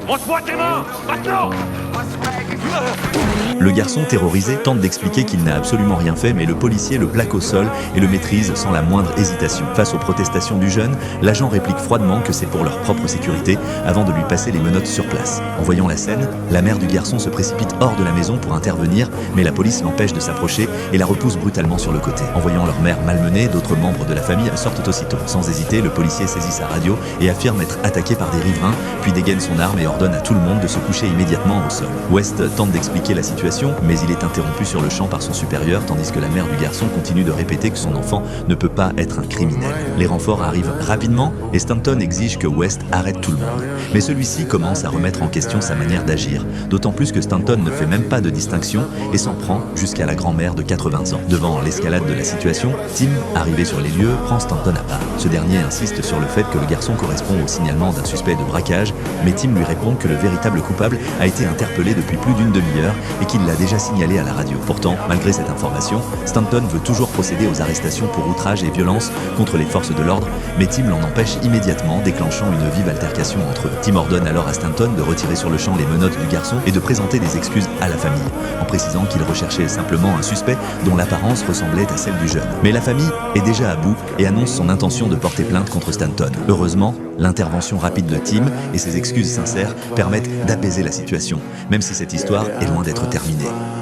Montre-moi tes mains! Maintenant! Le garçon, terrorisé, tente d'expliquer qu'il n'a absolument rien fait, mais le policier le plaque au sol et le maîtrise sans la moindre hésitation. Face aux protestations du jeune, l'agent réplique froidement que c'est pour leur propre sécurité avant de lui passer les menottes sur place. En voyant la scène, la mère du garçon se précipite hors de la maison pour intervenir, mais la police l'empêche de s'approcher et la repousse brutalement sur le côté. En voyant leur mère malmenée, d'autres membres de la famille sortent aussitôt. Sans hésiter, le policier saisit sa radio et affirme être attaqué par des riverains, puis dégaine son arme et ordonne à tout le monde de se coucher immédiatement au sol. West tente d'expliquer la situation, mais il est interrompu sur le champ par son supérieur, tandis que la mère du garçon continue de répéter que son enfant ne peut pas être un criminel. Les renforts arrivent rapidement et Stanton exige que West arrête tout le monde. Mais celui-ci commence à remettre en question sa manière d'agir, d'autant plus que Stanton ne fait même pas de distinction et s'en prend jusqu'à la grand-mère de 80 ans. Devant l'escalade de la situation, Tim, arrivé sur les lieux, prend Stanton à part. Ce dernier insiste sur le fait que le garçon correspond au signalement d'un suspect de braquage, mais Tim lui répond que le véritable coupable a été interpellé depuis plus d'une demi-heure et qu'il l'a déjà signalé à la radio. Pourtant, malgré cette information, Stanton veut toujours procéder aux arrestations pour outrage et violence contre les forces de l'ordre, mais Tim l'en empêche immédiatement, déclenchant une vive altercation entre eux. Tim ordonne alors à Stanton de retirer sur le champ les menottes du garçon et de présenter des excuses à la famille, en précisant qu'il recherchait simplement un suspect dont l'apparence ressemblait à celle du jeune. Mais la famille est déjà à bout et annonce son intention de porter plainte contre Stanton. Heureusement, l'intervention rapide de Tim et ses excuses sincères permettent d'apaiser la situation, même si cette histoire est loin d'être terminée.